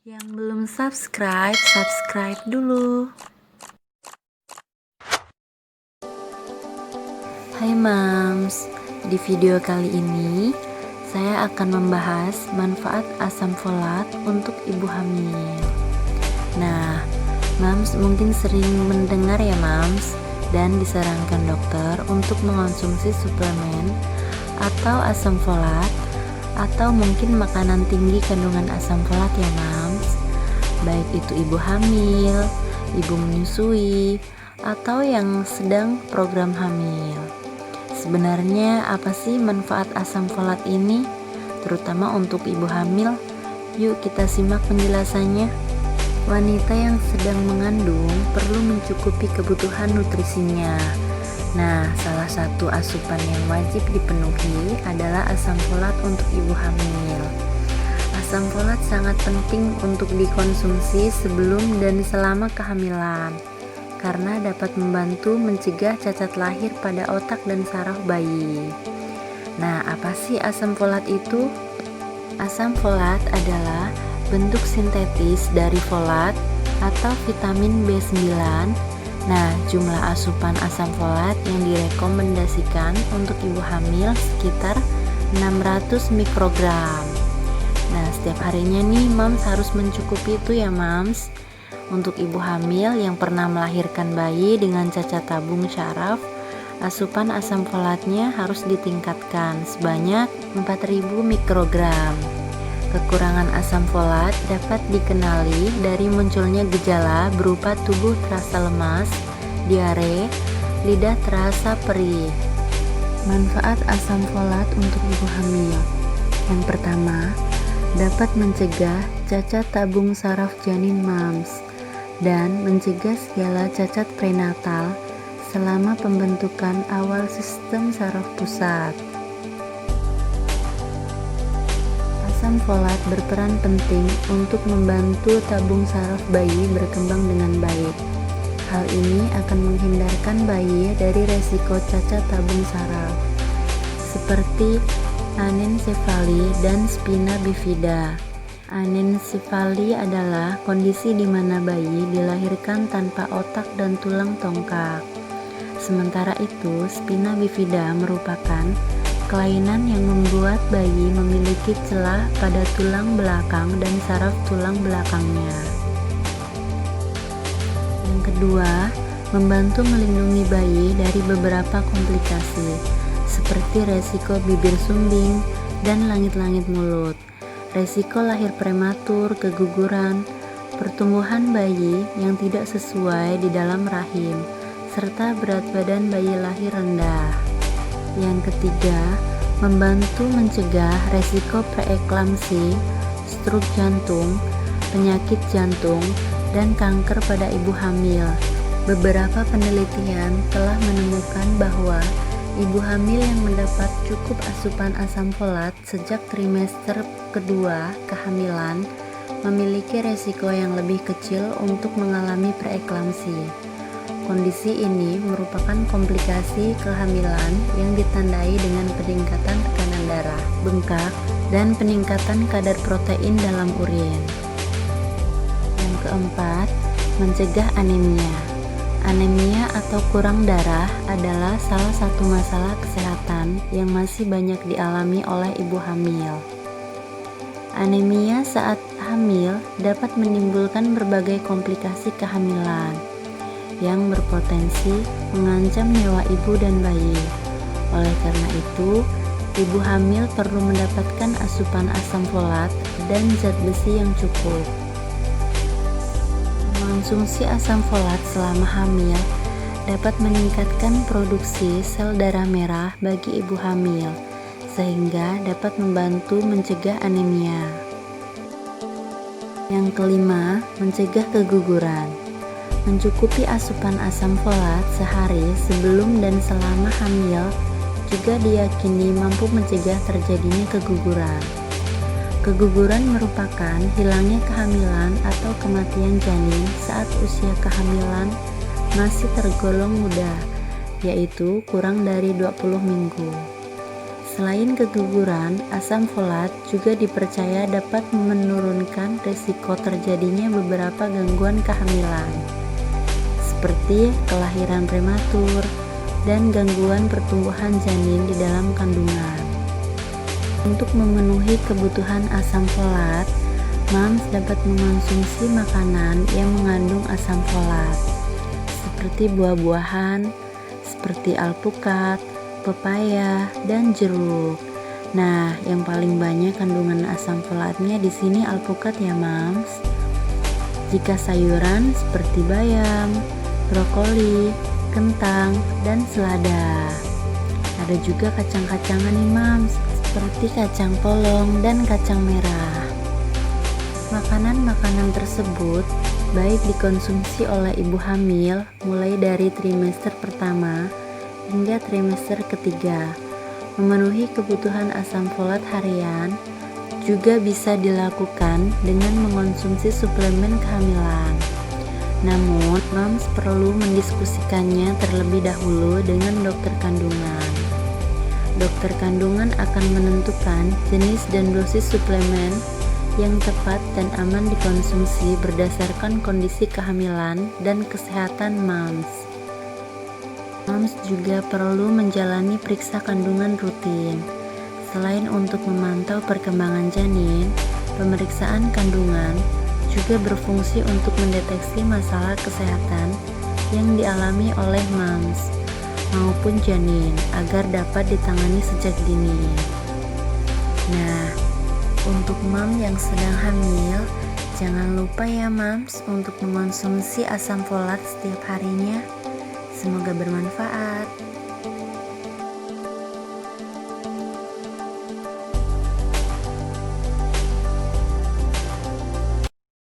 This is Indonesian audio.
Yang belum subscribe, subscribe dulu. Hai Mams, di video kali ini saya akan membahas manfaat asam folat untuk ibu hamil. Nah, Mams mungkin sering mendengar ya Mams, dan disarankan dokter untuk mengonsumsi suplemen atau asam folat, atau mungkin makanan tinggi kandungan asam folat ya Mams, baik itu ibu hamil, ibu menyusui, atau yang sedang program hamil. Sebenarnya apa sih manfaat asam folat ini, terutama untuk ibu hamil? Yuk kita simak penjelasannya. Wanita yang sedang mengandung perlu mencukupi kebutuhan nutrisinya. Nah, salah satu asupan yang wajib dipenuhi adalah asam folat untuk ibu hamil. Asam folat sangat penting untuk dikonsumsi sebelum dan selama kehamilan, karena dapat membantu mencegah cacat lahir pada otak dan saraf bayi. Nah, apa sih asam folat itu? Asam folat adalah bentuk sintetis dari folat atau vitamin B9. Nah, jumlah asupan asam folat yang direkomendasikan untuk ibu hamil sekitar 600 mikrogram. Nah, setiap harinya nih Mams harus mencukupi itu ya Mams. Untuk ibu hamil yang pernah melahirkan bayi dengan cacat tabung syaraf, asupan asam folatnya harus ditingkatkan sebanyak 4000 mikrogram. Kekurangan asam folat dapat dikenali dari munculnya gejala berupa tubuh terasa lemas, diare, lidah terasa perih. Manfaat asam folat untuk ibu hamil. Yang pertama, dapat mencegah cacat tabung saraf janin Mams dan mencegah segala cacat prenatal selama pembentukan awal sistem saraf pusat. Asam folat berperan penting untuk membantu tabung saraf bayi berkembang dengan baik. Hal ini akan menghindarkan bayi dari resiko cacat tabung saraf, seperti anencefali dan spina bifida. Anencefali adalah kondisi di mana bayi dilahirkan tanpa otak dan tulang tongkak. Sementara itu, spina bifida merupakan kelainan yang membuat bayi memiliki celah pada tulang belakang dan saraf tulang belakangnya. Yang kedua, membantu melindungi bayi dari beberapa komplikasi, seperti resiko bibir sumbing dan langit-langit mulut, resiko lahir prematur, keguguran, pertumbuhan bayi yang tidak sesuai di dalam rahim, serta berat badan bayi lahir rendah. Yang ketiga, membantu mencegah resiko preeklamsi, stroke jantung, penyakit jantung, dan kanker pada ibu hamil. Beberapa penelitian telah menemukan bahwa ibu hamil yang mendapat cukup asupan asam folat sejak trimester kedua kehamilan memiliki resiko yang lebih kecil untuk mengalami preeklamsi. Kondisi ini merupakan komplikasi kehamilan yang ditandai dengan peningkatan tekanan darah, bengkak, dan peningkatan kadar protein dalam urin. Yang keempat, mencegah anemia. Anemia atau kurang darah adalah salah satu masalah kesehatan yang masih banyak dialami oleh ibu hamil. Anemia saat hamil dapat menimbulkan berbagai komplikasi kehamilan yang berpotensi mengancam nyawa ibu dan bayi. Oleh karena itu, ibu hamil perlu mendapatkan asupan asam folat dan zat besi yang cukup. Mengonsumsi asam folat selama hamil dapat meningkatkan produksi sel darah merah bagi ibu hamil, sehingga dapat membantu mencegah anemia. Yang kelima, mencegah keguguran. Mencukupi asupan asam folat sehari sebelum dan selama hamil juga diyakini mampu mencegah terjadinya keguguran. Keguguran merupakan hilangnya kehamilan atau kematian janin saat usia kehamilan masih tergolong muda, yaitu kurang dari 20 minggu. Selain keguguran, asam folat juga dipercaya dapat menurunkan risiko terjadinya beberapa gangguan kehamilan, seperti kelahiran prematur dan gangguan pertumbuhan janin di dalam kandungan. Untuk memenuhi kebutuhan asam folat, moms dapat mengonsumsi makanan yang mengandung asam folat, seperti buah-buahan, seperti alpukat, pepaya, dan jeruk. Nah, yang paling banyak kandungan asam folatnya di sini alpukat ya, moms. Jika sayuran seperti bayam, brokoli, kentang, dan selada. Ada juga kacang-kacangan nih, moms, seperti kacang polong dan kacang merah. Makanan-makanan tersebut baik dikonsumsi oleh ibu hamil mulai dari trimester pertama hingga trimester ketiga. Memenuhi kebutuhan asam folat harian juga bisa dilakukan dengan mengonsumsi suplemen kehamilan. Namun, moms perlu mendiskusikannya terlebih dahulu dengan dokter kandungan. Dokter kandungan akan menentukan jenis dan dosis suplemen yang tepat dan aman dikonsumsi berdasarkan kondisi kehamilan dan kesehatan moms. Moms juga perlu menjalani periksa kandungan rutin. Selain untuk memantau perkembangan janin, pemeriksaan kandungan juga berfungsi untuk mendeteksi masalah kesehatan yang dialami oleh moms maupun janin agar dapat ditangani sejak dini. Nah, untuk mom yang sedang hamil, jangan lupa ya moms untuk mengonsumsi asam folat setiap harinya. Semoga bermanfaat.